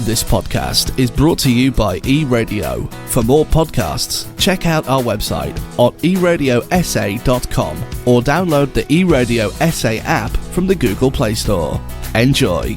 This podcast is brought to you by eRadio. For more podcasts, check out our website on eradiosa.com or download the eRadio SA app from the Google Play Store. Enjoy.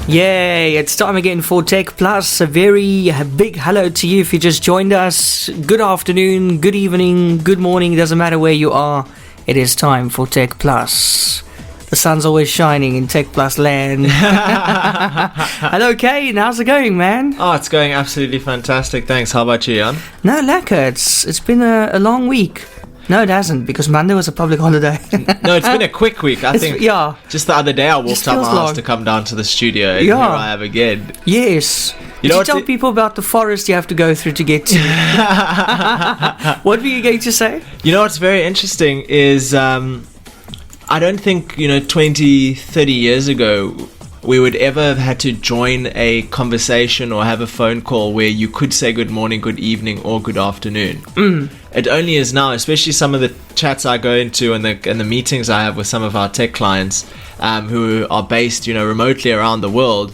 Yay, it's time again for techPLUS. A very big hello to you if you just joined us. Good afternoon, good evening, good morning, doesn't matter where you are. It is time for techPLUS. The sun's always shining in techPLUS land. Hello, Kaine. How's it going, man? Oh, it's going absolutely fantastic. Thanks. How about you, Eon? No, lekker. It's been a long week. No, it hasn't, because Monday was a public holiday. No, it's been a quick week. I think just the other day I walked out my house to come down to the studio, and here I am again. Yes. Did you tell people about the forest you have to go through to get to? What were you going to say? You know what's very interesting is I don't think, 20, 30 years ago we would ever have had to join a conversation or have a phone call where you could say good morning, good evening, or good afternoon. It only is now, especially some of the chats I go into and the meetings I have with some of our tech clients who are based, remotely around the world.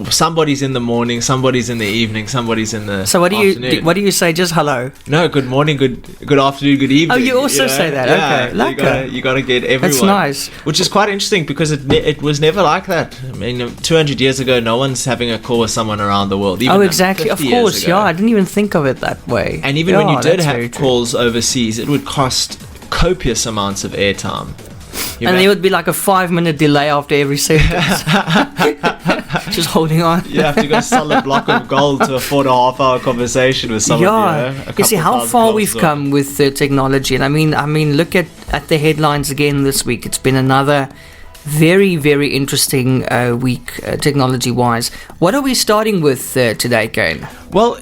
Somebody's in the morning, somebody's in the evening, somebody's in the afternoon. What do you say? Just hello? No, good morning, good afternoon, good evening. Oh, you also say that? Yeah, okay, you gotta get everyone. That's nice. Which is quite interesting because it was never like that. I mean, 200 years ago, no one's having a call with someone around the world. Even exactly. Of course, I didn't even think of it that way. And even when you did have calls overseas, it would cost copious amounts of airtime. And there would be like a 5-minute delay after every sentence. Just holding on. You have to go sell a block of gold to afford a half-hour conversation with someone. You see how far we've come with technology. And I mean, look at the headlines again this week. It's been another very, very interesting week, technology-wise. What are we starting with today, Kaine? Well,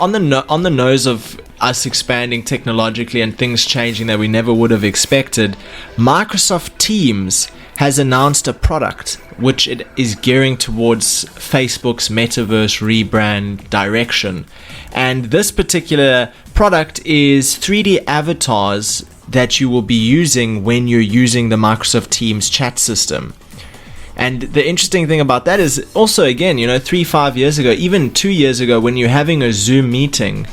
on the nose of us expanding technologically and things changing that we never would have expected, Microsoft Teams has announced a product which it is gearing towards Facebook's metaverse rebrand direction. And this particular product is 3D avatars that you will be using when you're using the Microsoft Teams chat system. And the interesting thing about that is also, again, 3-5 years ago, even 2 years ago, when you're having a Zoom meeting,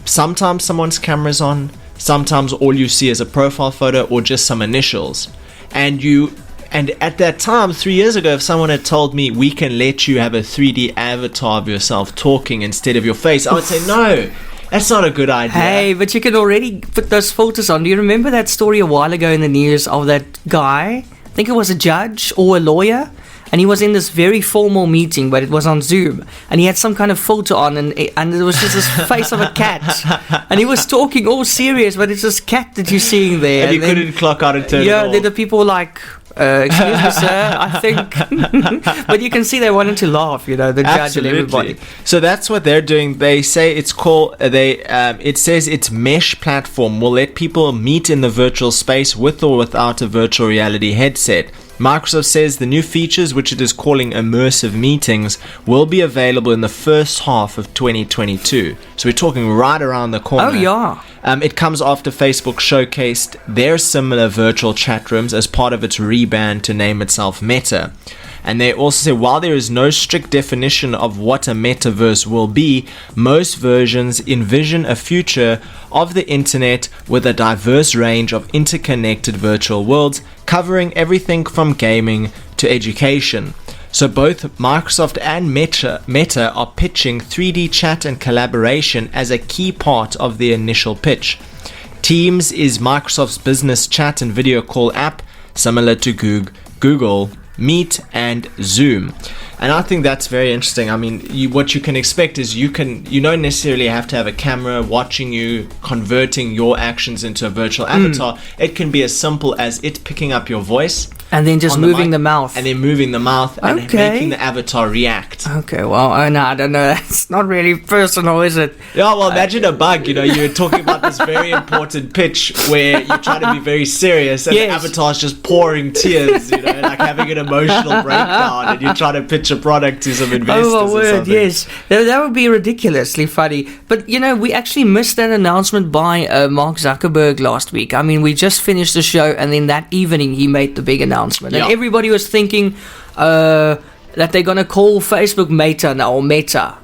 sometimes someone's camera's on, sometimes all you see is a profile photo or just some initials. And at that time, 3 years ago, if someone had told me we can let you have a 3D avatar of yourself talking instead of your face, I would say, no, that's not a good idea. Hey, but you can already put those filters on. Do you remember that story a while ago in the news of that guy? I think it was a judge or a lawyer. And he was in this very formal meeting, but it was on Zoom. And he had some kind of filter on, and there was just this face of a cat. And he was talking all serious, but it's this cat that you're seeing there. And you couldn't clock out and turn it off. Yeah, the people were like, excuse me, sir, I think. But you can see they wanted to laugh, the judge and everybody. So that's what they're doing. They say it's called, it says its mesh platform will let people meet in the virtual space with or without a virtual reality headset. Microsoft says the new features, which it is calling immersive meetings, will be available in the first half of 2022. So we're talking right around the corner. Oh, yeah. It comes after Facebook showcased their similar virtual chat rooms as part of its rebrand to name itself Meta. And they also say while there is no strict definition of what a metaverse will be, most versions envision a future of the internet with a diverse range of interconnected virtual worlds covering everything from gaming to education. So both Microsoft and Meta are pitching 3D chat and collaboration as a key part of the initial pitch. Teams is Microsoft's business chat and video call app, similar to Google Meet and Zoom. And I think that's very interesting. I mean, what you can expect is you don't necessarily have to have a camera watching you, converting your actions into a virtual avatar. It can be as simple as it picking up your voice And then just moving the mouth. And then moving the mouth and making the avatar react. Okay, well, no, I don't know. It's not really personal, is it? Yeah, well, imagine a bug, you were talking about this very important pitch where you try to be very serious and the avatar's just pouring tears, like having an emotional breakdown, and you're trying to pitch a product to some investors or something. Yes. That would be ridiculously funny. But, we actually missed that announcement by Mark Zuckerberg last week. I mean, we just finished the show, and then that evening he made the big announcement. And everybody was thinking that they're going to call Facebook Meta now, or Meta.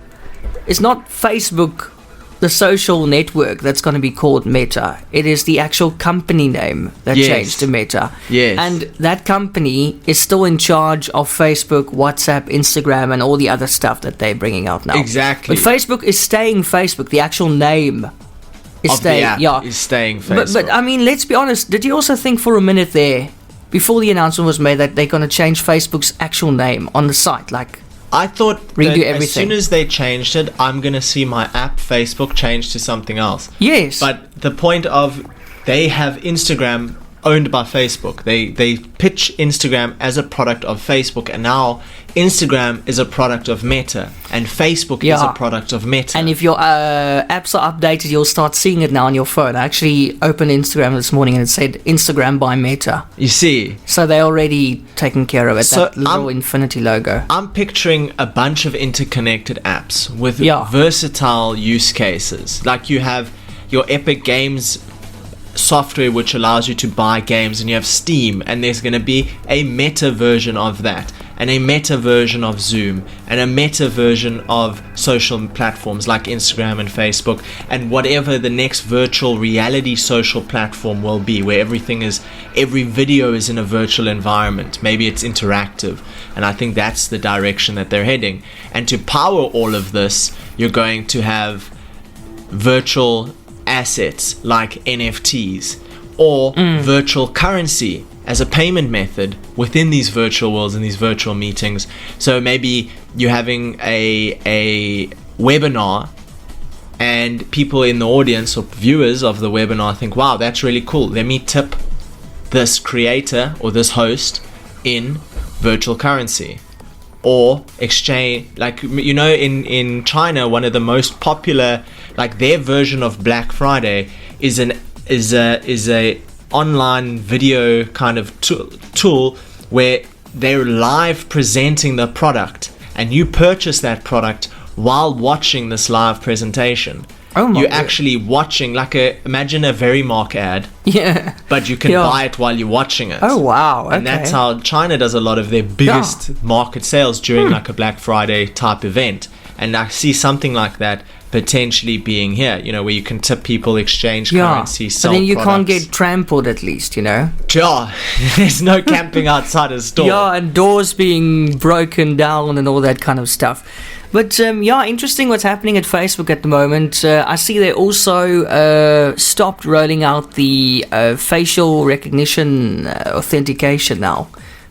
It's not Facebook, the social network, that's going to be called Meta. It is the actual company name that changed to Meta. Yes. And that company is still in charge of Facebook, WhatsApp, Instagram, and all the other stuff that they're bringing out now. Exactly. But Facebook is staying Facebook. The actual name is staying. Is staying Facebook. But I mean, let's be honest. Did you also think for a minute there, before the announcement was made, that they're going to change Facebook's actual name on the site? I thought redo that everything. As soon as they changed it, I'm going to see my app Facebook change to something else. Yes. But the point of, they have Instagram owned by Facebook. They pitch Instagram as a product of Facebook, and now Instagram is a product of Meta, and Facebook is a product of Meta. And if your apps are updated, you'll start seeing it now on your phone. I actually opened Instagram this morning and it said Instagram by Meta. You see? So they're already taking care of it, that little infinity logo. I'm picturing a bunch of interconnected apps with versatile use cases. Like you have your Epic Games software, which allows you to buy games, and you have Steam, and there's going to be a meta version of that, and a meta version of Zoom, and a meta version of social platforms like Instagram and Facebook, and whatever the next virtual reality social platform will be, where every video is in a virtual environment. Maybe it's interactive, and I think that's the direction that they're heading. And to power all of this, you're going to have virtual assets like NFTs or virtual currency as a payment method within these virtual worlds and these virtual meetings. So maybe you're having a webinar, and people in the audience or viewers of the webinar think, wow, that's really cool, let me tip this creator or this host in virtual currency. Or exchange, in China, one of the most popular, their version of Black Friday is a online video kind of tool where they're live presenting the product, and you purchase that product while watching this live presentation. You're actually watching, imagine a Verimark ad. Yeah. But you can buy it while you're watching it. Oh, wow. Okay. And that's how China does a lot of their biggest market sales during a Black Friday type event. And I see something like that potentially being here, where you can tip people, exchange currency, sell but then you products. can't get trampled, at least, Yeah, there's no camping outside a store. Yeah, and doors being broken down and all that kind of stuff. But interesting what's happening at Facebook at the moment. I see they also stopped rolling out the facial recognition authentication now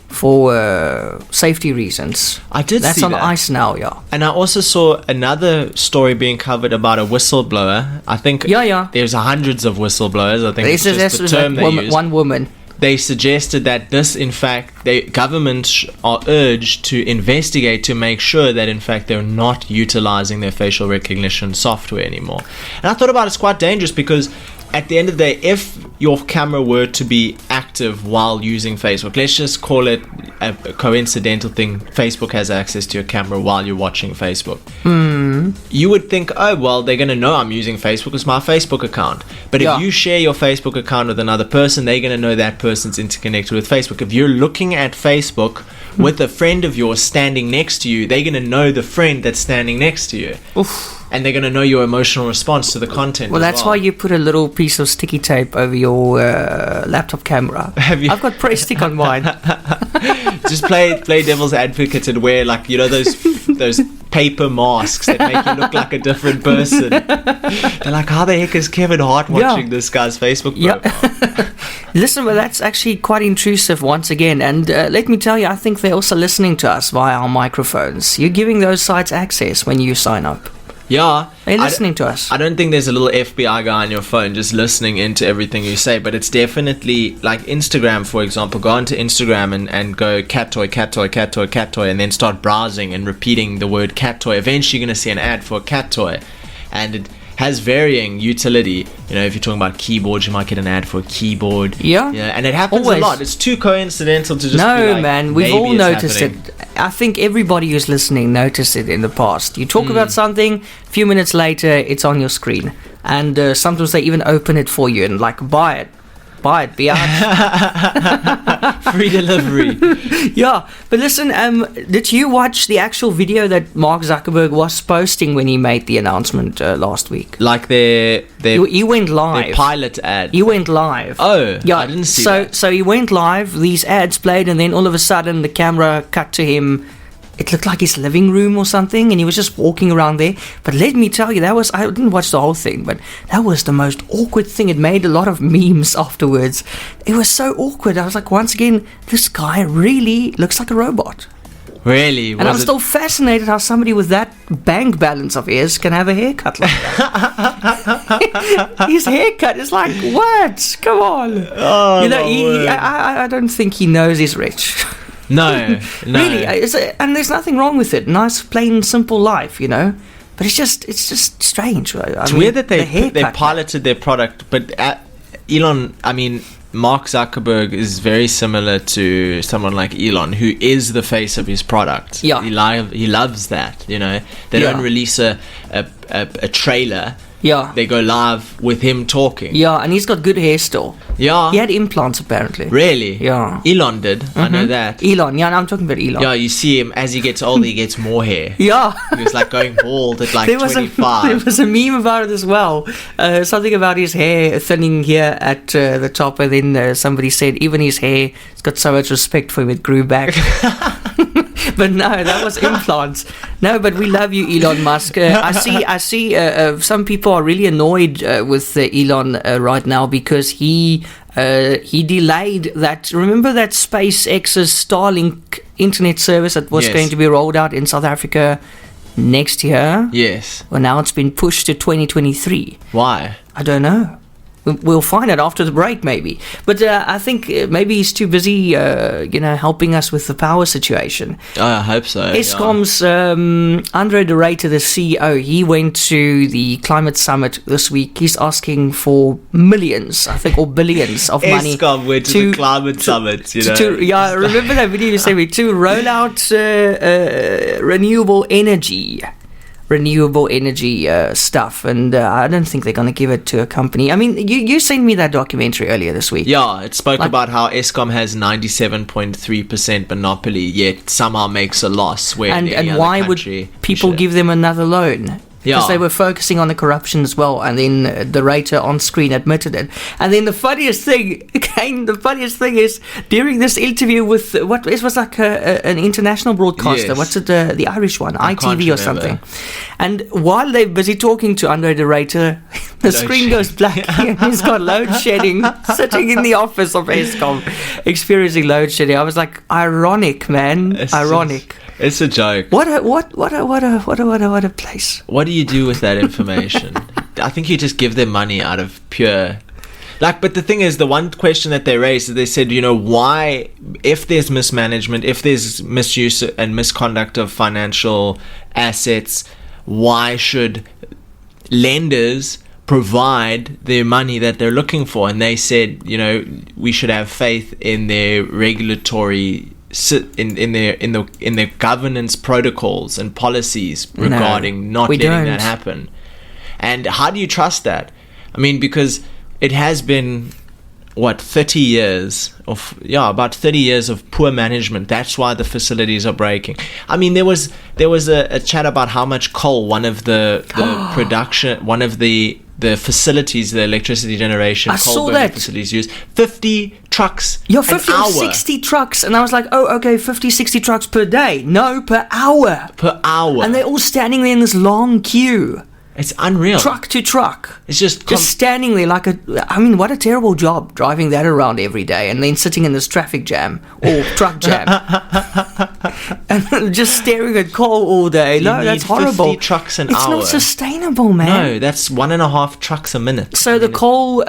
for safety reasons. I did That's see on that. ice now, yeah. And I also saw another story being covered about a whistleblower. I think there's hundreds of whistleblowers. I think it's just the term they use. One woman. They suggested that this, in fact, governments are urged to investigate to make sure that, in fact, they're not utilizing their facial recognition software anymore. And I thought about it's quite dangerous, because at the end of the day, if your camera were to be active while using Facebook, let's just call it a coincidental thing, Facebook has access to your camera while you're watching Facebook. You would think, oh, well, they're going to know I'm using Facebook. It's my Facebook account. But if you share your Facebook account with another person, they're going to know that person's interconnected with Facebook. If you're looking at Facebook with a friend of yours standing next to you, they're going to know the friend that's standing next to you. Oof. And they're going to know your emotional response to the content. Well, that's why you put a little piece of sticky tape over your laptop camera. I've got Press Stick on mine. Just play devil's advocate and wear those paper masks that make you look like a different person. They're like, how the heck is Kevin Hart watching this guy's Facebook profile? Listen, well, that's actually quite intrusive once again. And let me tell you, I think they're also listening to us via our microphones. You're giving those sites access when you sign up. Yeah. They're listening to us. I don't think there's a little FBI guy on your phone just listening into everything you say, but it's definitely like Instagram, for example. Go onto Instagram and go cat toy, cat toy, cat toy, cat toy, and then start browsing and repeating the word cat toy. Eventually you're going to see an ad for a cat toy. And it has varying utility. You know, if you're talking about keyboards, you might get an ad for a keyboard. Yeah. Yeah, and it happens Always. a lot. It's too coincidental to just be No, like, man, we've maybe all it's noticed happening. it. I think everybody who's listening noticed it in the past. You talk about something, a few minutes later, it's on your screen. And sometimes they even open it for you and like, buy it, be out. Free delivery. Yeah, but listen, did you watch the actual video that Mark Zuckerberg was posting when he made the announcement last week? Like their He went live. their pilot ad. He went live. Oh, Yeah, I didn't see so that. so he went live. These ads played, and then all of a sudden the camera cut to him. It looked like his living room or something, and he was just walking around there. But let me tell you, I didn't watch the whole thing, but that was the most awkward thing. It made a lot of memes afterwards. It was so awkward. I was like, once again, this guy really looks like a robot. Really? And I'm Was it- still fascinated how somebody with that bank balance of his can have a haircut like that. His haircut is like, what? Come on. Oh, You know, my word. I don't think he knows he's rich. No. Really, and there's nothing wrong with it. Nice, plain, simple life, you know. But it's just strange. It's weird that they piloted their product, but Mark Zuckerberg is very similar to someone like Elon, who is the face of his product. Yeah. He loves that, you know. They Yeah. don't release a trailer. Yeah. They go live with him talking. Yeah, and he's got good hair still. Yeah. He had implants apparently. Really? Yeah. Elon did. I know that. Elon, yeah, I'm talking about Elon. Yeah, you see him as he gets older, he gets more hair. Yeah. He was like going bald at like There was 25. a meme about it as well. Something about his hair thinning here at the top, and then somebody said even his hair has got so much respect for him it grew back. But no, that was implants. No, but we love you, Elon Musk. I see. Some people are really annoyed with Elon right now because he delayed that. Remember that SpaceX's Starlink internet service that was Yes. going to be rolled out in South Africa next year? Yes. Well, now it's been pushed to 2023. Why? I don't know. We'll find out after the break, maybe. But I think maybe he's too busy, helping us with the power situation. Oh, I hope so. Eskom's Andre de Ruyter, the CEO, he went to the climate summit this week. He's asking for millions, I think, or billions of money. Eskom went to the climate summit, you know. Yeah, remember that video you sent me? To roll out renewable energy stuff, and I don't think they're going to give it to a company. I mean, you sent me that documentary earlier this week. Yeah, it spoke about how Eskom has 97.3% monopoly, yet somehow makes a loss. Where and any other why would country people give them another loan? Because Yeah. they were focusing on the corruption as well, and then the writer on screen admitted it. And then the funniest thing is during this interview with it was like an international broadcaster. Yes. What's it? The Irish one, I can't ITV or remember. something. And while they're busy talking to Andre de Ruyter, the screen goes black, and he's got load shedding, sitting in the office of Eskom, experiencing load shedding. I was like, ironic, man, ironic. It's a joke. What a place. What do you do with that information? I think you just give them money out of pure... but the thing is, the one question that they raised is they said, why, if there's mismanagement, if there's misuse and misconduct of financial assets, why should lenders provide the money that they're looking for? And they said, we should have faith in their regulatory in their governance protocols and policies regarding not letting that happen. And how do you trust that? I mean, because it has been about 30 years of poor management. That's why the facilities are breaking. I mean, there was a chat about how much coal one of the facilities, the electricity generation, coal burning facilities use. 50 trucks 50 or 60 trucks. And I was like, oh, okay, 50, 60 trucks per day. No, per hour. Per hour. And they're all standing there in this long queue. It's unreal. Truck to truck. It's just standing there what a terrible job driving that around every day and then sitting in this traffic jam or truck jam. and just staring at coal all day. You No, need that's horrible. 50 trucks an It's hour. not sustainable, man. No, that's 1.5 trucks a minute. So the coal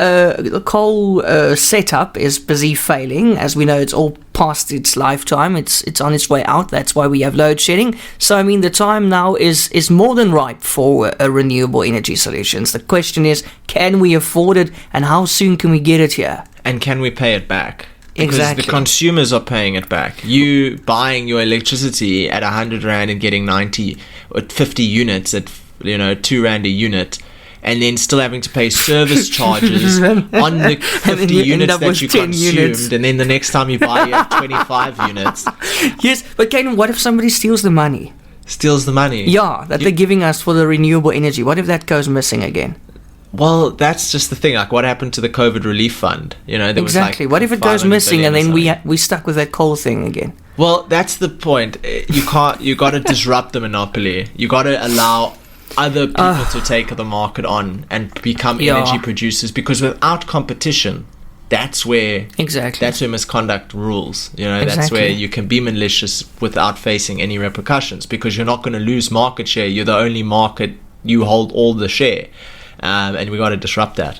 setup is busy failing. As we know, it's all past its lifetime. It's on its way out. That's why we have load shedding. So I mean, the time now is more than ripe for renewable energy solutions. The question is, can we afford it, and how soon can we get it here? And can we pay it back? Because Exactly. the consumers are paying it back. You buying your electricity at 100 Rand and getting 90 or 50 units at, R2 a unit, and then still having to pay service charges on the 50 you end units up that with you 10 consumed, units. and then the next time you buy, you have 25 units. Yes, but Kaine, what if somebody steals the money? Steals the money. Yeah, that they're giving us for the renewable energy. What if that goes missing again? Well, that's just the thing. Like, what happened to the COVID relief fund? There Exactly. was like What if it goes 500 missing and billion or then something. we stuck with that coal thing again? Well, that's the point. You got to disrupt the monopoly. You got to allow other people to take the market on and become energy producers, because without competition, that's where misconduct rules. That's where you can be malicious without facing any repercussions, because you're not going to lose market share. You're the only market. You hold all the share. And we got to disrupt that.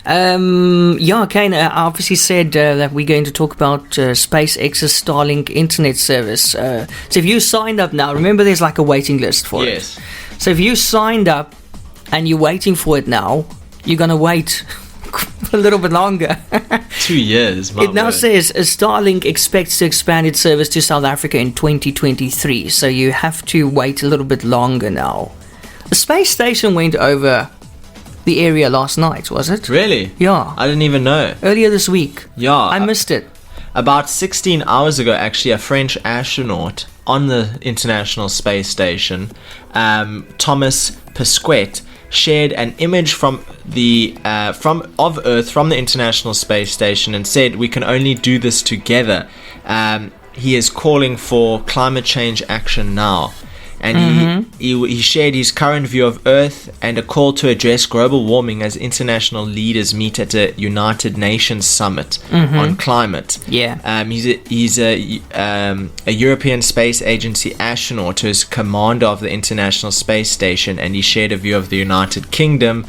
Kaine obviously said that we're going to talk about SpaceX's Starlink internet service. So if you signed up now, remember there's like a waiting list for it. So if you signed up and you're waiting for it now, you're going to wait a little bit longer. 2 years. It now says Starlink expects to expand its service to South Africa in 2023. So you have to wait a little bit longer now. The space station went over the area last night, was it? Really? Yeah. I didn't even know. Earlier this week. Yeah. I missed it. About 16 hours ago, actually, a French astronaut on the International Space Station, Thomas Pesquet, shared an image from the of Earth from the International Space Station and said, "We can only do this together." He is calling for climate change action now. And he shared his current view of Earth and a call to address global warming as international leaders meet at a United Nations summit on climate. Yeah. He's a European Space Agency astronaut who is commander of the International Space Station, and he shared a view of the United Kingdom,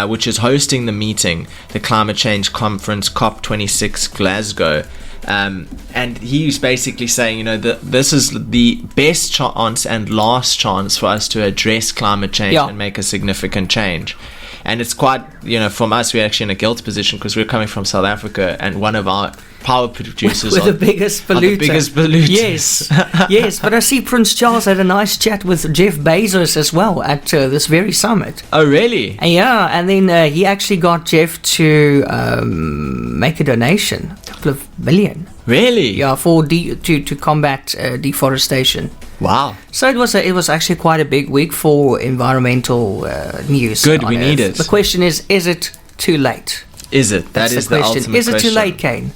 which is hosting the meeting, the Climate Change Conference COP26 Glasgow. And he's basically saying, this is the best chance and last chance for us to address climate change and make a significant change. And it's quite, from us, we're actually in a guilt position because we're coming from South Africa, and one of our power producers are the biggest polluter. Yes, but I see Prince Charles had a nice chat with Jeff Bezos as well at this very summit. Oh, really? Yeah, and then he actually got Jeff to make a donation, a couple of million. Really? Yeah, for to combat deforestation. Wow. So it was actually quite a big week for environmental news. Good, we need it. The question is it too late? Is it? That's is the question. ultimate Is it question. too late, Kaine?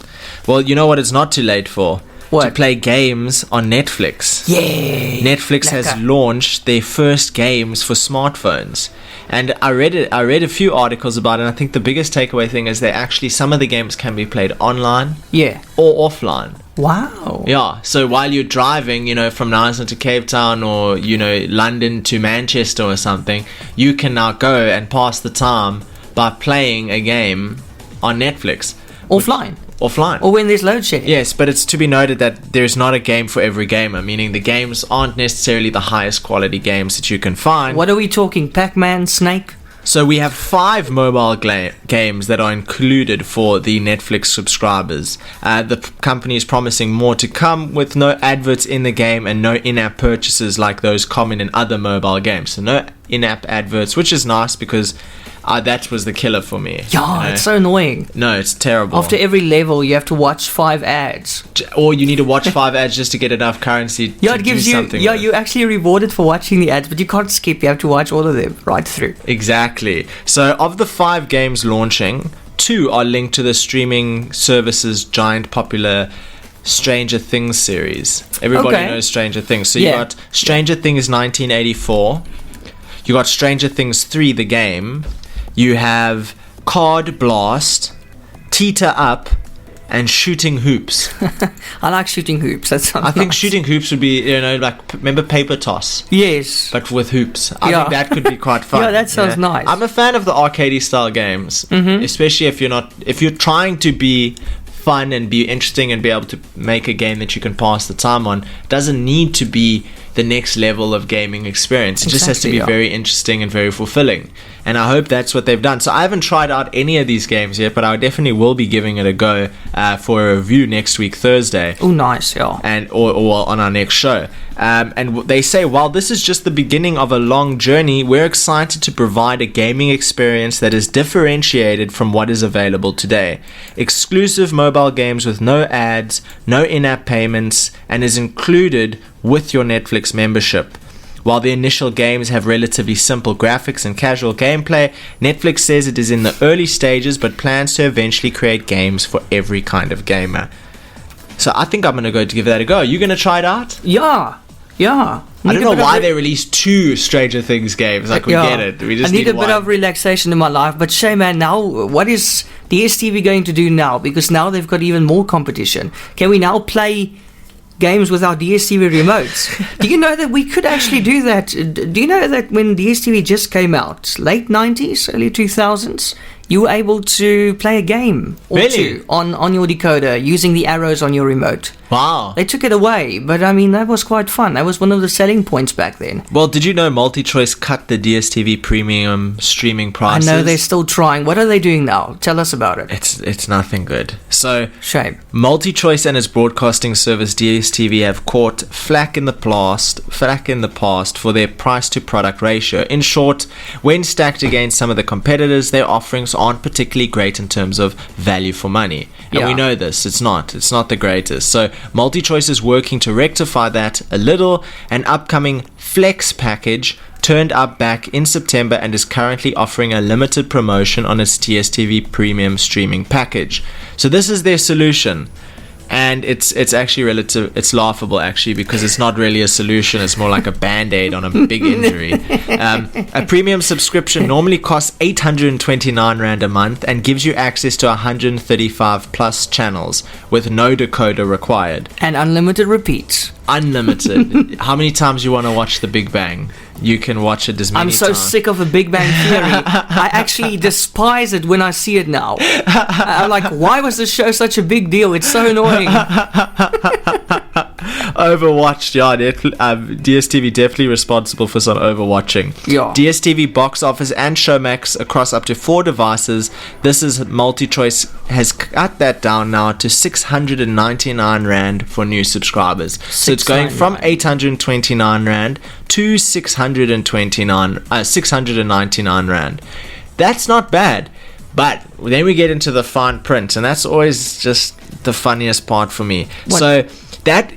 Well, you know what it's not too late for? What? To play games on Netflix. Yay! Netflix has launched their first games for smartphones. And I read a few articles about it, and I think the biggest takeaway thing is that actually some of the games can be played online or offline. Wow. Yeah, so while you're driving, from Nelson to Cape Town or, London to Manchester or something, you can now go and pass the time by playing a game on Netflix. Offline. Offline. Or when there's load shedding. Yes, but it's to be noted that there's not a game for every gamer, meaning the games aren't necessarily the highest quality games that you can find. What are we talking? Pac-Man, Snake? So we have 5 mobile games that are included for the Netflix subscribers. The company is promising more to come with no adverts in the game and no in-app purchases like those common in other mobile games. So no in-app adverts, which is nice because that was the killer for me. Yeah, it's so annoying. No, it's terrible. After every level, you have to watch 5 ads. Or you need to watch 5 ads just to get enough currency to it gives do you. something Yeah, with. you're actually rewarded for watching the ads, but you can't skip. You have to watch all of them right through. Exactly. So of the 5 games launching, 2 are linked to the streaming service's giant popular Stranger Things series. Everybody knows Stranger Things. So you got Stranger Things 1984. You got Stranger Things 3, the game. You have Card Blast, Teeter Up, and shooting hoops. I like shooting hoops. That sounds I think nice. shooting hoops would be, remember paper toss? Yes. But with hoops. I Yeah. think that could be quite fun. Yeah, that sounds nice. I'm a fan of the arcadey style games, especially if you're trying to be fun and be interesting and be able to make a game that you can pass the time on. It doesn't need to be the next level of gaming experience. It just has to be very interesting and very fulfilling. And I hope that's what they've done. So I haven't tried out any of these games yet, but I definitely will be giving it a go for a review next week, Thursday. Oh, nice, yeah. And or on our next show. And they say, while this is just the beginning of a long journey, we're excited to provide a gaming experience that is differentiated from what is available today. Exclusive mobile games with no ads, no in-app payments, and is included with your Netflix membership. While the initial games have relatively simple graphics and casual gameplay, Netflix says it is in the early stages but plans to eventually create games for every kind of gamer. So I think I'm going to go to give that a go. Are you going to try it out? Yeah. I don't know why they released 2 Stranger Things games. Like, we get it. We just I need a one. bit of relaxation in my life. But Shay, man, now what is DSTV going to do now? Because now they've got even more competition. Can we now play games with our DSTV remotes? Do you know that we could actually do that? Do you know that when DSTV just came out, late 90s, early 2000s, you were able to play a game or two on your decoder using the arrows on your remote? Wow. They took it away, but I mean, that was quite fun. That was one of the selling points back then. Well, did you know MultiChoice cut the DSTV premium streaming prices? I know they're still trying. What are they doing now? Tell us about it. It's nothing good. So, shame. MultiChoice and its broadcasting service DSTV have caught flack in the past for their price to product ratio. In short, when stacked against some of the competitors, their offerings aren't particularly great in terms of value for money. And we know this. It's not the greatest. So MultiChoice is working to rectify that a little. An upcoming Flex package turned up back in September and is currently offering a limited promotion on its DSTV premium streaming package. So this is their solution. And it's actually it's laughable actually, because it's not really a solution. It's more like a band-aid on a big injury. A premium subscription normally costs 829 Rand a month and gives you access to 135 plus channels with no decoder required. And unlimited repeats. Unlimited. How many times you want to watch The Big Bang? You can watch it as many times. I'm so sick of The Big Bang Theory. I actually despise it when I see it now. I'm like, why was this show such a big deal? It's so annoying. Overwatched, DSTV definitely responsible for some overwatching. Yeah. DSTV Box Office and Showmax across up to 4 devices. This is MultiChoice has cut that down now to 699 Rand for new subscribers. So it's going from 829 Rand to 699 Rand. That's not bad. But then we get into the fine print, and that's always just the funniest part for me. What? So that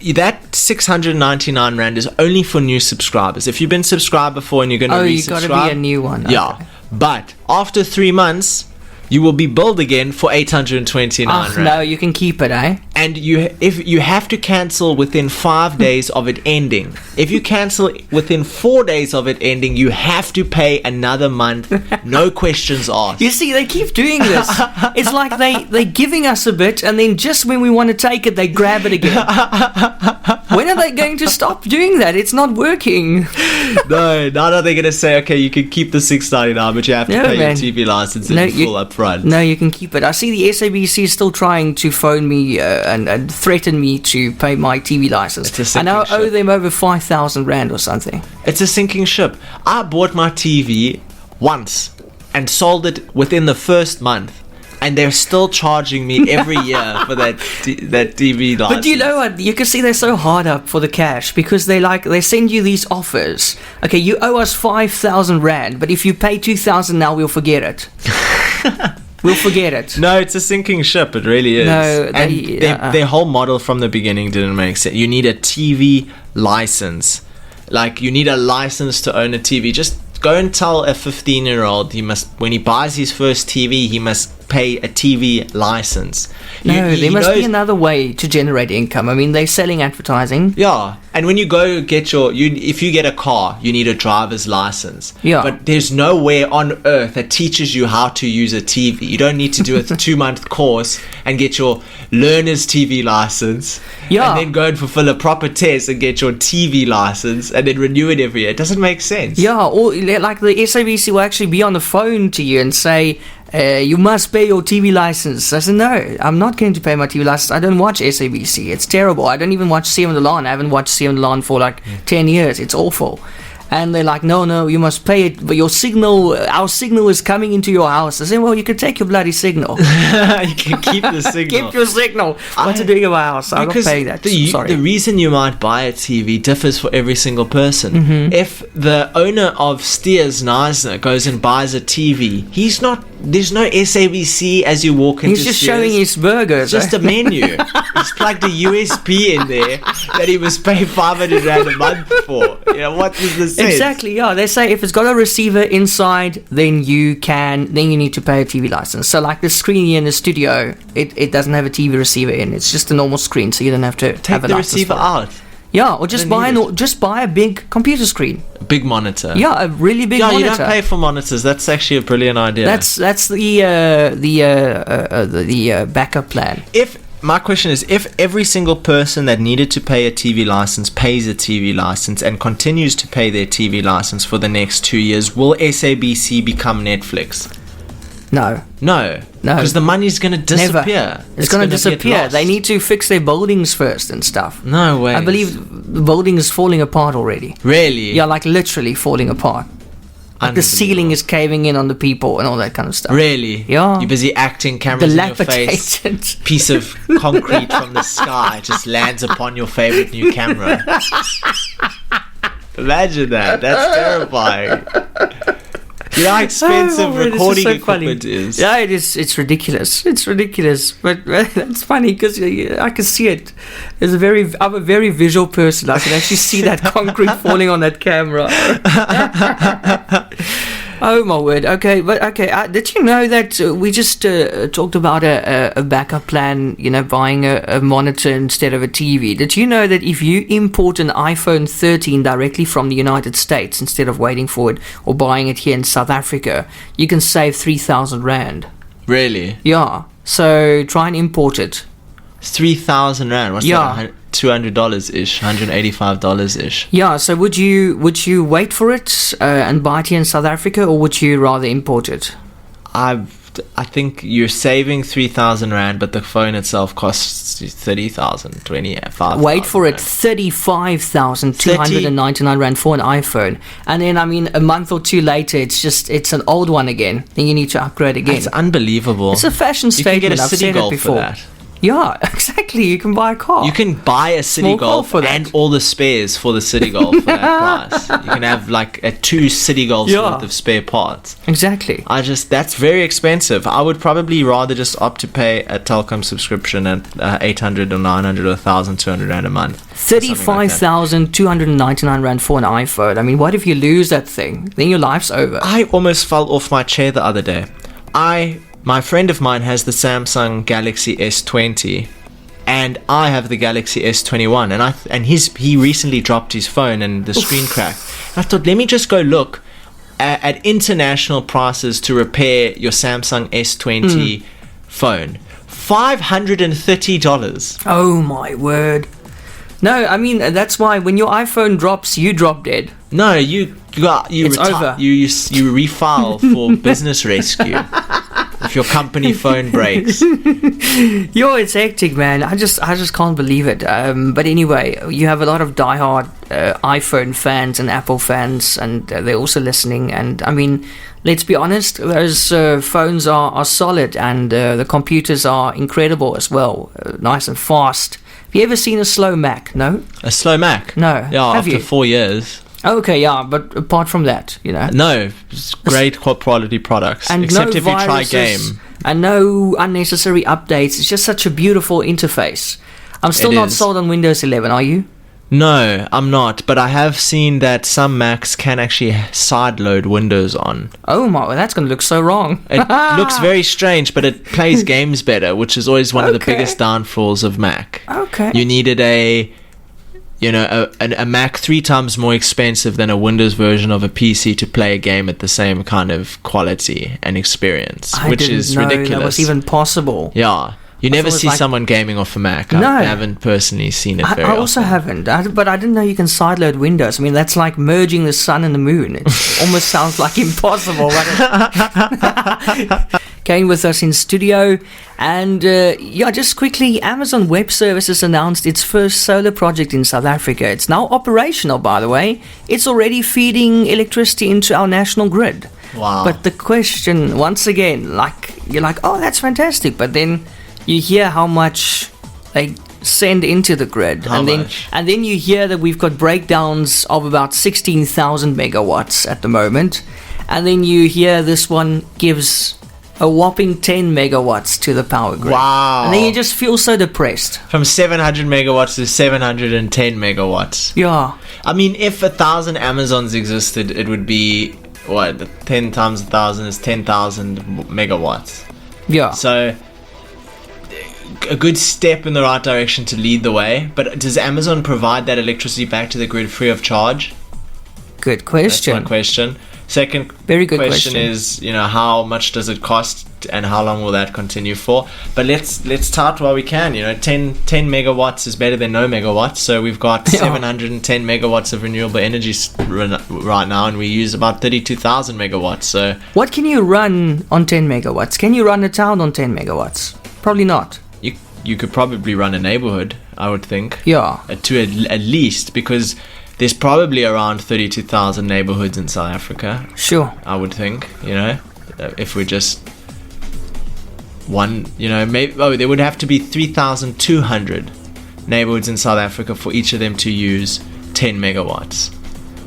699 Rand is only for new subscribers. If you've been subscribed before and you're going to resubscribe, you got to be a new one. Yeah. Okay. But after 3 months, you will be billed again for 829 Rand. No, you can keep it, eh? And if you have to cancel within 5 days of it ending. If you cancel within 4 days of it ending, you have to pay another month. No questions asked. You see, they keep doing this. It's like they're giving us a bit, and then just when we want to take it, they grab it again. When are they going to stop doing that? It's not working. No, now are they going to say, okay, you can keep the $6.99, but you have to pay your TV license in full upfront? No, you can keep it. I see the SABC is still trying to phone me and threaten me to pay my TV license. I now owe them over 5,000 Rand or something. It's a sinking ship. I bought my TV once and sold it within the first month. And they're still charging me every year for that TV license. But you know what? You can see they're so hard up for the cash because they send you these offers. Okay, you owe us 5,000 Rand, but if you pay 2,000 now, we'll forget it. We'll forget it. No, it's a sinking ship. It really is. No, their whole model from the beginning didn't make sense. You need a TV license. Like, you need a license to own a TV. Just go and tell a 15-year-old when he buys his first TV, he must pay a TV license. No, there must be another way to generate income. I mean, they're selling advertising. Yeah, and when you go get if you get a car, you need a driver's license. Yeah. But there's nowhere on earth that teaches you how to use a TV. You don't need to do a 2-month course and get your learner's TV license. Yeah. And then go and fulfill a proper test and get your TV license and then renew it every year. It doesn't make sense. Yeah, or like the SABC will actually be on the phone to you and say, you must pay your TV license. I said, no, I'm not going to pay my TV license. I don't watch SABC. It's terrible. I don't even watch Seven the Lawn. I haven't watched Seven the Lawn for like 10 years. It's awful. And they're like, no, you must pay it. But our signal is coming into your house. I said, well, you can take your bloody signal. You can keep the signal. Keep your signal. What's it doing in my house? I'm not paying that. Sorry. The reason you might buy a TV differs for every single person. Mm-hmm. If the owner of Steers Neisner goes and buys a TV, there's no SABC as you walk into He's just Steers. showing his burgers. It's just a menu. He's plugged a USB in there that he was paying 500 Rand a month for. What is the sense? Exactly, yeah. They say if it's got a receiver inside, then you need to pay a TV license. So like the screen here in the studio, it doesn't have a TV receiver in. It's just a normal screen, so you don't have to have a the license receiver for it. out. Yeah, or just buy a big computer screen. Big monitor. Yeah, a really big monitor. Yeah, you don't pay for monitors. That's actually a brilliant idea. That's the backup plan. My question is, if every single person that needed to pay a TV license pays a TV license and continues to pay their TV license for the next 2 years, will SABC become Netflix? No. Because the money's going to disappear. Never. It's going to disappear. They need to fix their buildings first and stuff. No way. I believe the building is falling apart already. Really? Yeah, like literally falling apart. Like the ceiling is caving in on the people and all that kind of stuff. Really? Yeah. You're busy acting, cameras in your face. Piece of concrete from the sky just lands upon your favorite new camera. Imagine that. That's terrifying. You know how expensive recording equipment is. Yeah, it is. It's ridiculous. But that's funny because I can see it. I'm a very visual person. I can actually see that concrete falling on that camera. Oh my word. Okay, but did you know that we just talked about a backup plan? Buying a monitor instead of a TV. Did you know that if you import an iPhone 13 directly from the United States instead of waiting for it or buying it here in South Africa, you can save 3,000 Rand? Really? Yeah. So try and import it. 3,000 Rand. What's that? $200-ish, $185-ish. Yeah, so would you wait for it and buy it here in South Africa, or would you rather import it? I think you're saving 3,000 Rand, but the phone itself costs 30,000, 25,000. Wait for it, 35,299 Rand for an iPhone. And then, a month or two later, it's an old one again. Then you need to upgrade again. It's unbelievable. It's a fashion statement. You can get a I've City said Golf it before. for that. Yeah, exactly. You can buy a car. You can buy a City Golf and all the spares for the City Golf for that price. You can have like 2 City Golfs worth of spare parts. Exactly. That's very expensive. I would probably rather just opt to pay a telecom subscription at 800 or 900 or 1,200 Rand a month. 35,299 Rand for an iPhone. What if you lose that thing? Then your life's over. I almost fell off my chair the other day. My friend of mine has the Samsung Galaxy S20, and I have the Galaxy S21, and he recently dropped his phone and the screen cracked. And I thought, let me just go look at international prices to repair your Samsung S20 phone. $530. Oh my word. No, that's why when your iPhone drops, you drop dead. No, it's over. You refile for business rescue. If your company phone breaks. It's hectic, man. I just can't believe it. But anyway, you have a lot of diehard iPhone fans and Apple fans, and they're also listening. And let's be honest, those phones are solid, and the computers are incredible as well, nice and fast. Have you ever seen a slow Mac? No? A slow Mac? No. Yeah, after 4 years. Okay, yeah, but apart from that, No, it's great quality products. And except no if you try game. And no unnecessary updates. It's just such a beautiful interface. I'm still not sold on Windows 11, are you? No, I'm not, but I have seen that some Macs can actually sideload Windows on. Oh my, well, that's going to look so wrong. It looks very strange, but it plays games better, which is always one of the biggest downfalls of Mac. Okay. You needed a Mac 3 times more expensive than a Windows version of a PC to play a game at the same kind of quality and experience, which is ridiculous. That was even possible. Yeah. You never see someone gaming off a Mac. No. I haven't personally seen it very often. I also haven't, but I didn't know you can sideload Windows. I mean, that's like merging the sun and the moon. It almost sounds like impossible. Kaine with us in studio. And just quickly, Amazon Web Services announced its first solar project in South Africa. It's now operational, by the way. It's already feeding electricity into our national grid. Wow. But the question, once again, you're like, oh, that's fantastic. But then you hear how much they send into the grid. And then you hear that we've got breakdowns of about 16,000 megawatts at the moment. And then you hear this one gives a whopping 10 megawatts to the power grid. Wow. And then you just feel so depressed. From 700 megawatts to 710 megawatts. Yeah. I mean, if 1,000 Amazons existed, it would be, 10 times 1,000 is 10,000 megawatts. Yeah. So a good step in the right direction to lead the way. But does Amazon provide that electricity back to the grid free of charge? Good question. That's my question. Second Very good question is, how much does it cost and how long will that continue for? But let's start while we can. 10 megawatts is better than no megawatts. So we've got 710 megawatts of renewable energy right now, and we use about 32,000 megawatts. So what can you run on 10 megawatts? Can you run a town on 10 megawatts? Probably not. You could probably run a neighborhood, I would think. Yeah. To at least, because there's probably around 32,000 neighborhoods in South Africa. Sure. I would think, if we're just one, maybe there would have to be 3,200 neighborhoods in South Africa for each of them to use 10 megawatts.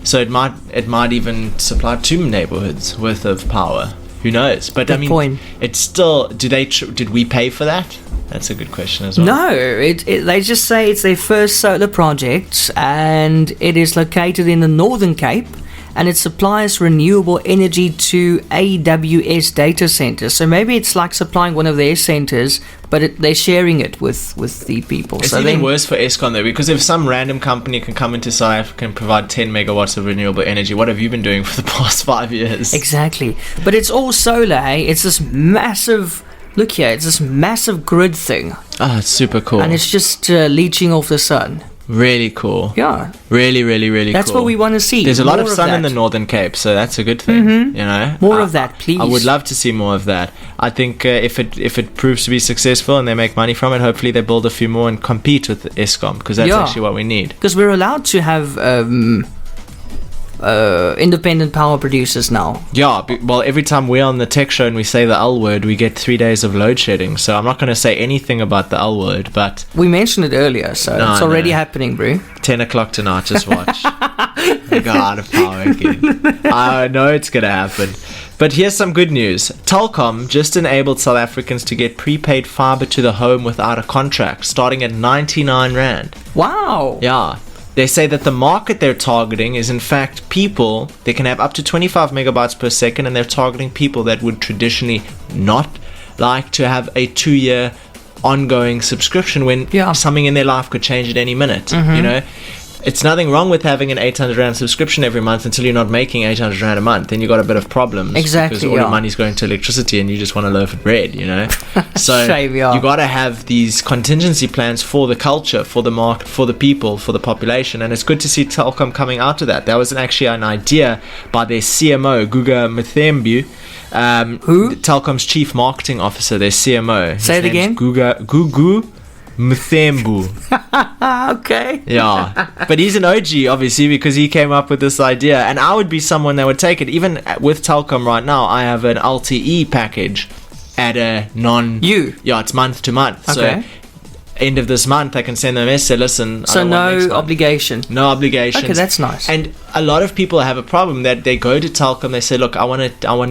So it might even supply 2 neighborhoods worth of power. Who knows? But Good point. It's still. Did we pay for that? That's a good question as well. No, they just say it's their first solar project, and it is located in the Northern Cape, and it supplies renewable energy to AWS data centers. So maybe it's like supplying one of their centers, but they're sharing it with the people. It's even worse for Eskom though, because if some random company can come into South Africa and provide 10 megawatts of renewable energy, what have you been doing for the past 5 years? Exactly. But it's all solar, hey? It's this massive... Look here, it's this massive grid thing. Ah, it's super cool. And it's just leeching off the sun. Really cool. Yeah. Really, really, really That's cool. what we want to see. There's a lot of sun in the Northern Cape, so that's a good thing. More of that, please. I would love to see more of that. I think if it proves to be successful and they make money from it, hopefully they build a few more and compete with Eskom, because that's actually what we need. Because we're allowed to have independent power producers now. Yeah, well, every time we're on the tech show and we say the L word, we get 3 days of load shedding. So I'm not going to say anything about the L word, but we mentioned it earlier, so it's already happening, bro. 10 o'clock tonight, just watch. We go out of power again. I know it's going to happen. But here's some good news. Telkom just enabled South Africans to get prepaid fiber to the home without a contract, starting at 99 Rand. Wow. Yeah. They say that the market they're targeting is in fact people. They can have up to 25 megabytes per second, and they're targeting people that would traditionally not like to have a 2-year ongoing subscription when something in their life could change at any minute. It's nothing wrong with having an 800 Rand subscription every month until you're not making 800 Rand a month. Then you got a bit of problems. Exactly. Because all your money's going to electricity and you just want a loaf of bread, So Shame, you got to have these contingency plans for the culture, for the market, for the people, for the population. And it's good to see Telkom coming out of that. That was actually an idea by their CMO, Guga Mthembu. Who? Telkom's chief marketing officer, their CMO. Say it again. Gugu Mthembu. Okay. Yeah. But he's an OG, obviously, because he came up with this idea. And I would be someone that would take it. Even with Telkom right now, I have an LTE package at a You? Yeah, it's month to month. Okay. So end of this month, I can send them a message, say, listen, So I don't want next no month. obligation. No obligations. Okay, that's nice. And a lot of people have a problem that they go to Telkom, they say, look, I want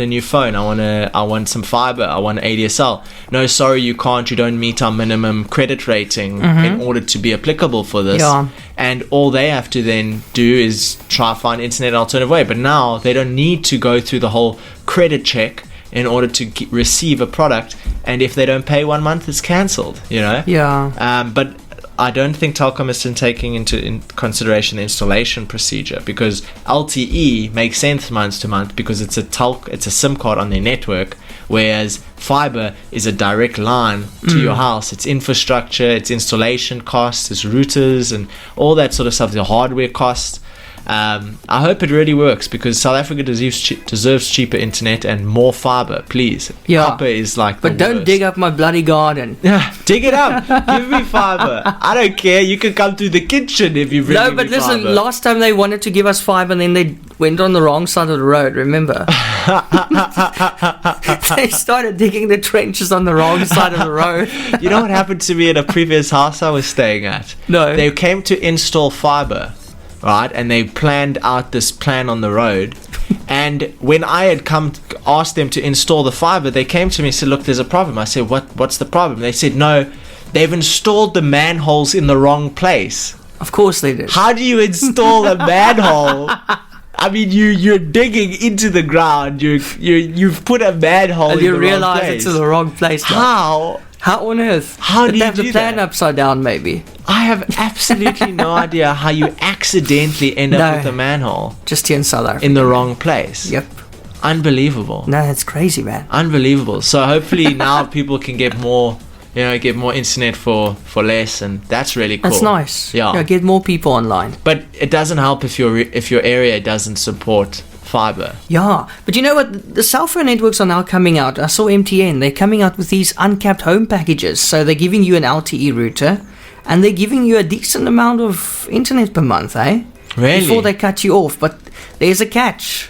a new phone, I want some fiber, I want ADSL. No, sorry, you can't, you don't meet our minimum credit rating in order to be applicable for this. Yeah. And all they have to then do is try to find internet alternative way. But now they don't need to go through the whole credit check in order to receive a product, and if they don't pay 1 month, it's cancelled, you know? Yeah. But I don't think Telkom is taking into consideration the installation procedure, because LTE makes sense month to month because it's a SIM card on their network, whereas fiber is a direct line to your house. It's infrastructure, it's installation costs, it's routers and all that sort of stuff, the hardware costs. I hope it really works, because South Africa deserves cheaper internet and more fiber, please. Yeah. Copper is like But the don't worst. dig up my bloody garden. Yeah, dig it up. Give me fiber. I don't care. You can come through the kitchen if you bring No, me but listen, fiber. last time they wanted to give us five and then they went on the wrong side of the road, remember? They started digging the trenches on the wrong side of the road. You know what happened to me at a previous house I was staying at? No. They came to install fiber, right? And they planned out this plan on the road. And when I had asked them to install the fiber, they came to me and said, look, there's a problem. I said, what's the problem? They said, no, they've installed the manholes in the wrong place. Of course they did. How do you install a manhole? I mean, you're digging into the ground. You've put a manhole And in you the wrong realize place. it's in the wrong place. Now. How? How on earth? How Did do they you have do the plan that? upside down, maybe? I have absolutely no idea how you accidentally end up No. with a manhole Just here in South Africa. in the wrong place. Yep. Unbelievable. No, that's crazy, man. Unbelievable. So hopefully now people can get more internet for less, and that's really cool. That's nice. Yeah. Get more people online. But it doesn't help if your area doesn't support fiber. Yeah, but you know what? The cell phone networks are now coming out. I saw MTN. They're coming out with these uncapped home packages. So they're giving you an LTE router, and they're giving you a decent amount of internet per month, eh? Really? Before they cut you off. But there's a catch.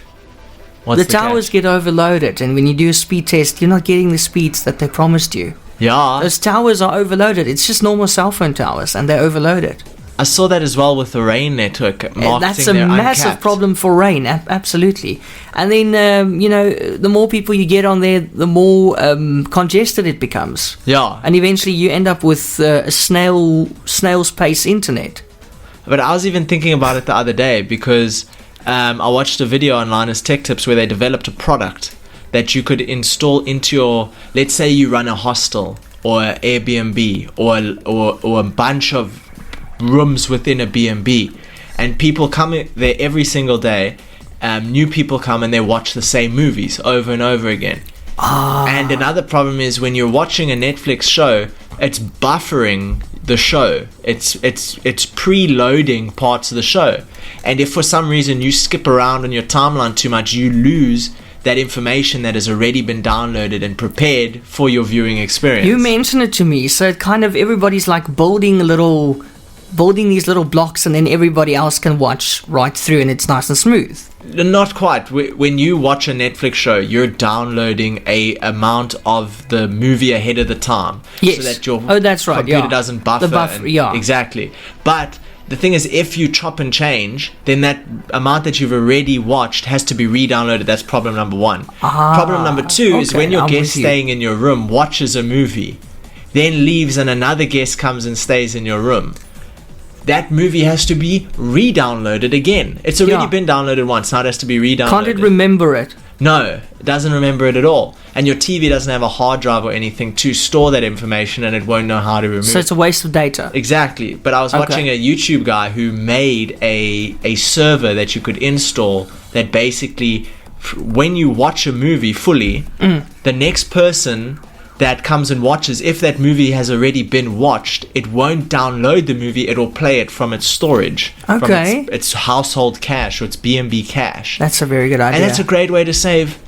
What's The towers catch? get overloaded, and when you do a speed test, you're not getting the speeds that they promised you. Yeah. Those towers are overloaded. It's just normal cell phone towers, and they're overloaded. I saw that as well with the Rain network marketing That's a their massive uncapped. problem for Rain, absolutely. And then, the more people you get on there, the more congested it becomes. Yeah. And eventually you end up with a snail's pace internet. But I was even thinking about it the other day, because I watched a video online as Tech Tips where they developed a product that you could install into your, let's say you run a hostel or an Airbnb or a bunch of rooms within a B&B, and people come in there every single day. New people come and they watch the same movies over and over again. And another problem is when you're watching a Netflix show, it's buffering the show. It's preloading parts of the show, and if for some reason you skip around on your timeline too much, you lose that information that has already been downloaded and prepared for your viewing experience. You mentioned it to me, so it kind of everybody's like building these little blocks, and then everybody else can watch right through, and it's nice and smooth. Not quite. When you watch a Netflix show, you're downloading a amount of the movie ahead of the time, Yes. so that your That's right, computer yeah. doesn't buffer. The buffer, yeah. Exactly. But the thing is, if you chop and change, then that amount that you've already watched has to be re-downloaded. That's problem number one. Problem number two is okay, when your I'm guest with you. staying in your room watches a movie, then leaves and another guest comes and stays in your room. That movie has to be re-downloaded again. It's already Yeah. been downloaded once, now it has to be re-downloaded. Can't it remember it? No, it doesn't remember it at all. And your TV doesn't have a hard drive or anything to store that information, and it won't know how to remove So it. it's a waste of data. Exactly. But I was Okay. watching a YouTube guy who made a server that you could install that basically, when you watch a movie fully, the next person that comes and watches, if that movie has already been watched, it won't download the movie, it will play it from its storage. Okay. From its household cache or its B&B cache. That's a very good idea. And that's a great way to save.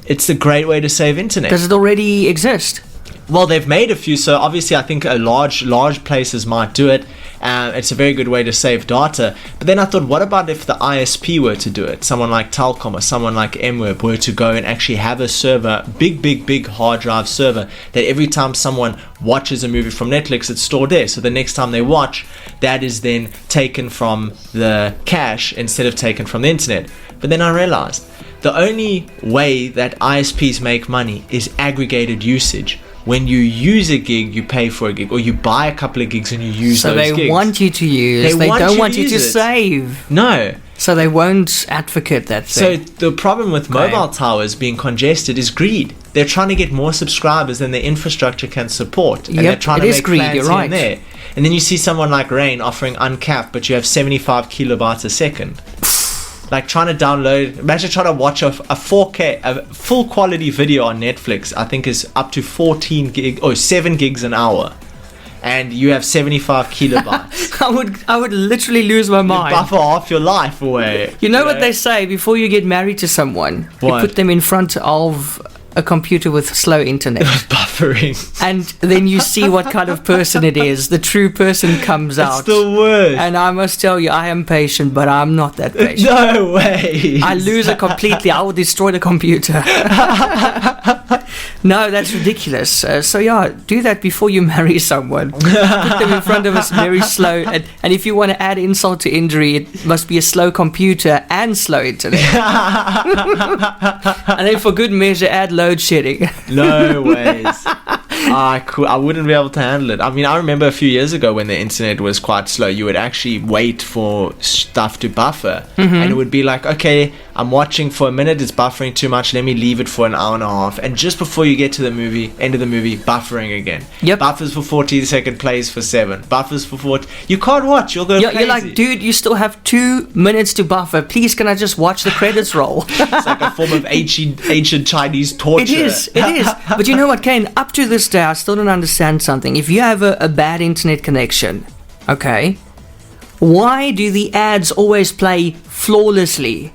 It's a great way to save internet. Does it already exist? Well, they've made a few, so obviously I think large places might do it. It's a very good way to save data. But then I thought, what about if the ISP were to do it? Someone like Telkom or someone like MWeb were to go and actually have a server, big hard drive server, that every time someone watches a movie from Netflix, it's stored there. So the next time they watch, that is then taken from the cache instead of taken from the internet. But then I realized the only way that ISPs make money is aggregated usage. When you use a gig, you pay for a gig, or you buy a couple of gigs and you use those gigs. So they want you to use. They don't want you to save. No. So they won't advocate that thing. So the problem with mobile towers being congested is greed. They're trying to get more subscribers than their infrastructure can support. And they're trying to make plans here and there. And then you see someone like Rain offering uncapped, but you have 75 kilobytes a second. Like trying to download, imagine trying to watch a 4K, a full quality video on Netflix, I think is up to 7 gigs an hour. And you have 75 kilobytes. I would literally lose my mind. Buffer half your life away. You know what they say, before you get married to someone, you put them in front of a computer with slow internet. Buffering. And then you see what kind of person it is. The true person comes out. It's the worst. And I must tell you, I am patient, but I'm not that patient. No way. I lose it completely. I will destroy the computer. No, that's ridiculous. So yeah, do that before you marry someone. Put them in front of us very slow. And if you want to add insult to injury, it must be a slow computer and slow internet. And then for good measure, add load shedding. No ways. I wouldn't be able to handle it. I mean, I remember a few years ago when the internet was quite slow, you would actually wait for stuff to buffer. And it would be like, okay, I'm watching for a minute, it's buffering too much, let me leave it for an hour and a half. And just before you get to the end of the movie, buffering again. Yep. Buffers for 14 seconds, plays for 7. Buffers for 40. You can't watch, you'll go crazy. You're like, dude, you still have 2 minutes to buffer. Please, can I just watch the credits roll? It's like a form of ancient Chinese torture. It is. But you know what, Kaine? Up to this day, I still don't understand something. If you have a bad internet connection, okay, why do the ads always play flawlessly?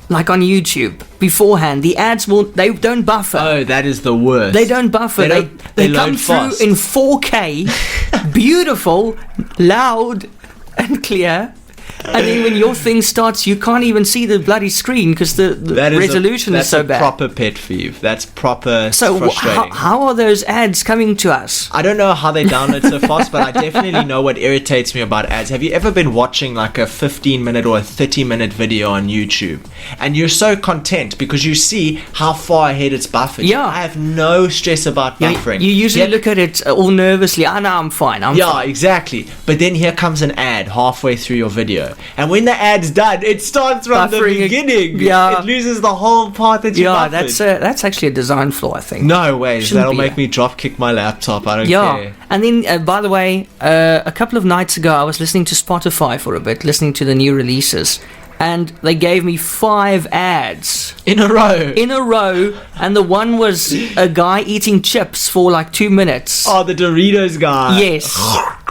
Like on YouTube, beforehand, the ads they don't buffer. Oh, that is the worst. They don't buffer. They come through in 4K, beautiful, loud, and clear. And then when your thing starts, you can't even see the bloody screen because the resolution is so bad. That's a proper pet peeve. That's proper frustrating. How are those ads coming to us? I don't know how they download so fast, but I definitely know what irritates me about ads. Have you ever been watching like a 15-minute or a 30-minute video on YouTube? And you're so content because you see how far ahead it's buffered. Yeah. I have no stress about buffering. You usually look at it all nervously. I know I'm fine. I'm fine. Exactly. But then here comes an ad halfway through your video. And when the ad's done, it starts from the beginning. It loses the whole part that you buffered. That's actually a design flaw, I think. No way. That'll make me drop kick my laptop. I don't care. And then, by the way, a couple of nights ago, I was listening to Spotify for a bit, listening to the new releases. And they gave me 5 ads. In a row. And the one was a guy eating chips for like 2 minutes. Oh, the Doritos guy.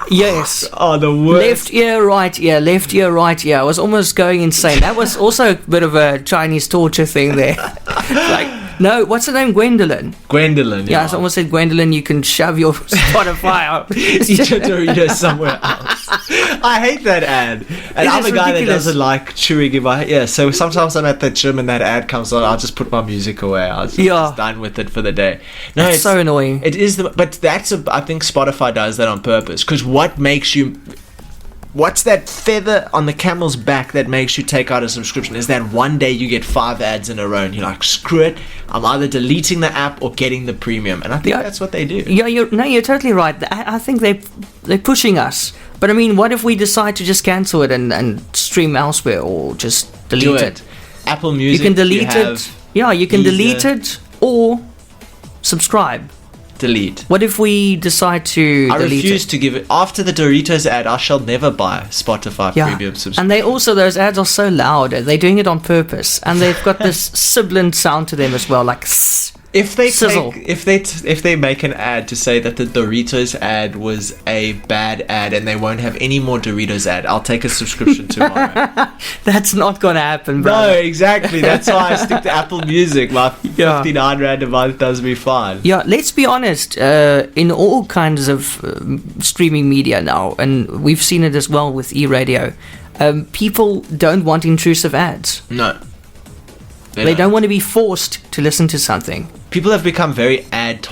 Yes. Oh, the worst. Left ear, right ear. Left ear, right ear. I was almost going insane. That was also a bit of a Chinese torture thing there. No, what's her name? Gwendolyn. Yeah, I almost said Gwendolyn, you can shove your Spotify out. Eat your Doritos somewhere else. I hate that ad. And I'm a guy that doesn't like chewing in my... so sometimes I'm at the gym and that ad comes on, I'll just put my music away. I'm just done with it for the day. No, it's so annoying. It is, but I think Spotify does that on purpose. Because what makes you... What's that feather on the camel's back that makes you take out a subscription? Is that one day you get 5 ads in a row and you're like, screw it, I'm either deleting the app or getting the premium. And I think that's what they do. Yeah, you're totally right. I think they're pushing us. But I mean, what if we decide to just cancel it and stream elsewhere or just delete it? Apple Music. You can delete it. Yeah, you can delete it or subscribe. Delete. What if we decide to delete it? I refuse to give it. After the Doritos ad, I shall never buy Spotify premium subscription. And those ads are so loud. They're doing it on purpose. And they've got this sibilant sound to them as well, like... If they sizzle. if they make an ad to say that the Doritos ad was a bad ad and they won't have any more Doritos ad, I'll take a subscription tomorrow. That's not gonna happen, bro. No, exactly. That's why I stick to Apple Music. My 59 rand a month does me fine. Yeah, let's be honest. In all kinds of streaming media now, and we've seen it as well with e-radio, people don't want intrusive ads. No. They don't want to be forced to listen to something. People have become very ad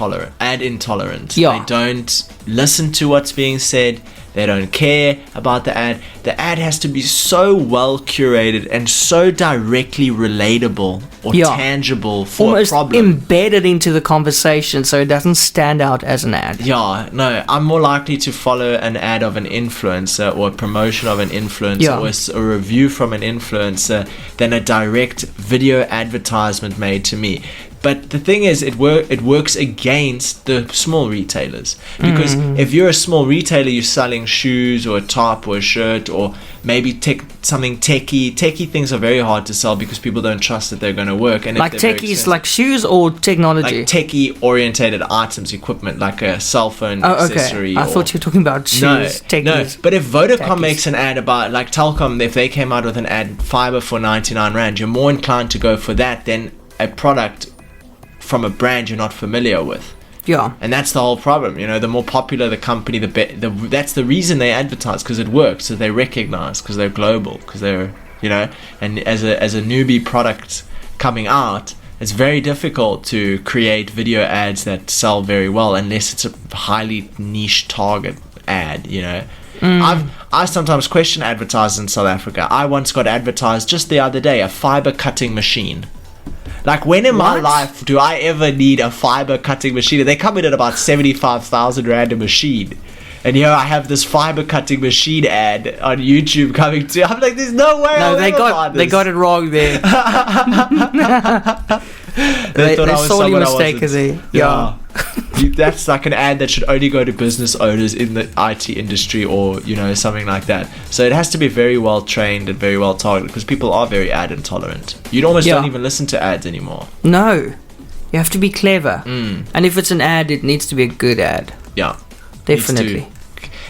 intolerant. Yeah. They don't listen to what's being said. They don't care about the ad. The ad has to be so well curated and so directly relatable or tangible for almost a problem. Embedded into the conversation so it doesn't stand out as an ad. Yeah, no, I'm more likely to follow an ad of an influencer or a promotion of an influencer or a review from an influencer than a direct video advertisement made to me. But the thing is, it works against the small retailers. Because if you're a small retailer, you're selling shoes or a top or a shirt or maybe something techie. Techie things are very hard to sell because people don't trust that they're going to work. And like techies, like shoes or technology? Like techie-orientated items, equipment, like a cell phone accessory. I thought you were talking about shoes. No, but if Vodacom makes an ad about, like Telkom, if they came out with an ad, fiber for 99 rand, you're more inclined to go for that than a product from a brand you're not familiar with. Yeah. And that's the whole problem. You know, the more popular the company, that's the reason they advertise, because it works, so they recognize, because they're global, because they're, you know, and as a newbie product coming out, it's very difficult to create video ads that sell very well unless it's a highly niche target ad, you know. I sometimes question advertisers in South Africa. I once got advertised just the other day, a fiber cutting machine. Like, when in my life do I ever need a fiber cutting machine? And they come in at about 75,000 rand a machine. And here I have this fiber cutting machine ad on YouTube coming to. I'm like, there's no way. No, they got it wrong there. they thought I was sorely someone mistaken there. Yeah. That's like an ad that should only go to business owners in the IT industry or, you know, something like that. So it has to be very well trained and very well targeted, because people are very ad intolerant. You almost don't even listen to ads anymore. No. You have to be clever. And if it's an ad, it needs to be a good ad. Yeah. Definitely.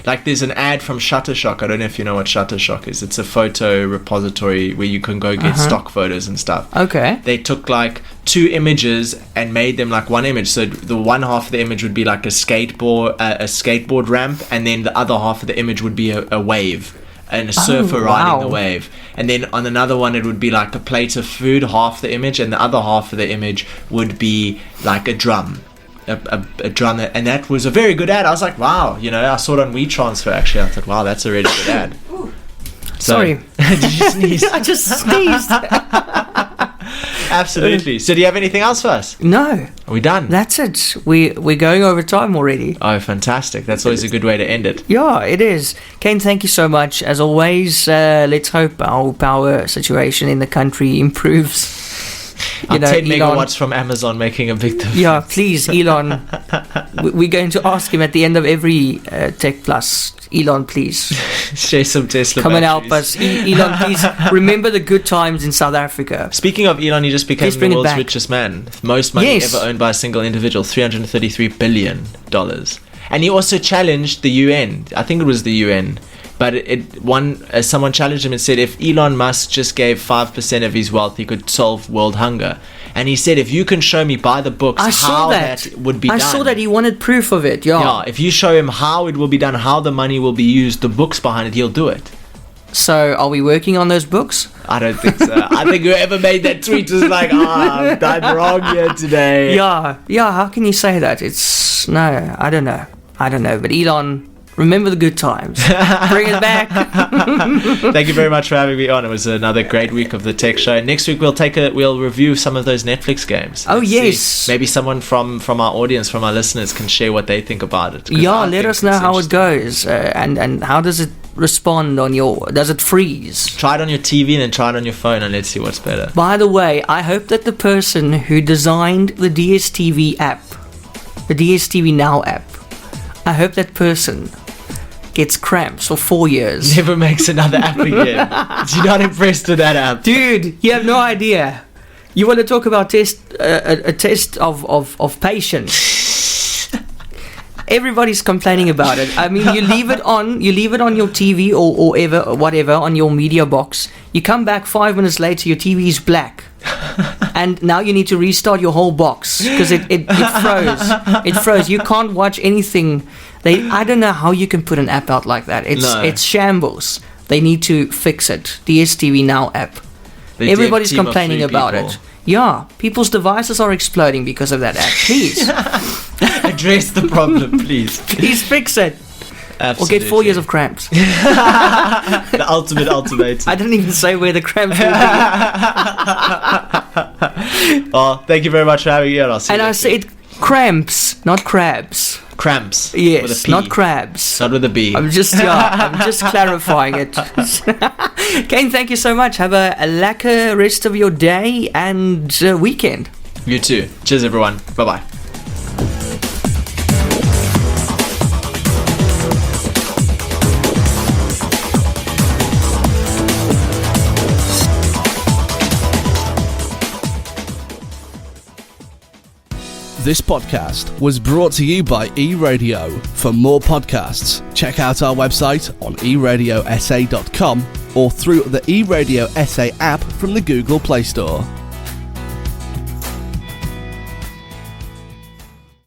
Like, there's an ad from Shutterstock. I don't know if you know what Shutterstock is. It's a photo repository where you can go get stock photos and stuff. Okay. They took like 2 images and made them like one image. So the one half of the image would be like a skateboard ramp, and then the other half of the image would be a wave and a surfer riding the wave. And then on another one, it would be like a plate of food, half the image, and the other half of the image would be like a drum. A drum, and that was a very good ad. I was like, wow, you know, I saw it on WeTransfer actually. I thought, wow, that's a really good ad. Sorry. Did you sneeze? I just sneezed. Absolutely. So do you have anything else for us? No. Are we done? That's it. We're going over time already. Oh, fantastic. That's always a good way to end it. Yeah, it is. Kaine, thank you so much. As always, let's hope our power situation in the country improves. You know, 10 megawatts from Amazon making a big difference. Yeah, please, Elon. We're going to ask him at the end of every techPLUS. Elon, please. Share some Tesla come batteries. and help us. Elon, please remember the good times in South Africa. Speaking of Elon, he just became the world's richest man. Most money ever owned by a single individual, $333 billion. And he also challenged the UN. I think it was the UN. But someone challenged him and said, if Elon Musk just gave 5% of his wealth, he could solve world hunger. And he said, if you can show me by the books how that would be done. I saw that. He wanted proof of it. Yeah, if you show him how it will be done, how the money will be used, the books behind it, he'll do it. So, are we working on those books? I don't think so. I think whoever made that tweet was like, I've done wrong here today. Yeah, how can you say that? No, I don't know. But Elon, remember the good times. Bring it back. Thank you very much for having me on. It was another great week of the Tech Show. Next week we'll review some of those Netflix games. Oh, yes. Maybe someone from our audience, from our listeners, can share what they think about it. Yeah, let us know how it goes. And how does it respond on does it freeze? Try it on your TV and then try it on your phone, and let's see what's better. By the way, I hope that the person who designed the DSTV app, the DSTV Now app, I hope that person gets cramps for 4 years. Never makes another app again. You're not impressed with that app. Dude, you have no idea. You want to talk about a test of patience? Everybody's complaining about it. I mean, you leave it on your TV or whatever on your media box. You come back 5 minutes later, your TV is black, and now you need to restart your whole box because it froze. It froze. You can't watch anything. I don't know how you can put an app out like that. It's shambles. They need to fix it. DSTV Now app. Everybody's complaining about it. Yeah, people's devices are exploding because of that app. Please. Address the problem, please. Please fix it. Absolutely. Or get 4 years of cramps. The ultimate ultimatum. I didn't even say where the cramps will be. Well, thank you very much for having me. And I said cramps, not crabs. Cramps. Yes, with a P. not crabs. Not with a B. I'm just clarifying it. Kaine, thank you so much. Have a lekker rest of your day and weekend. You too. Cheers, everyone. Bye-bye. This podcast was brought to you by eRadio. For more podcasts, check out our website on eradiosa.com or through the eRadio SA app from the Google Play Store.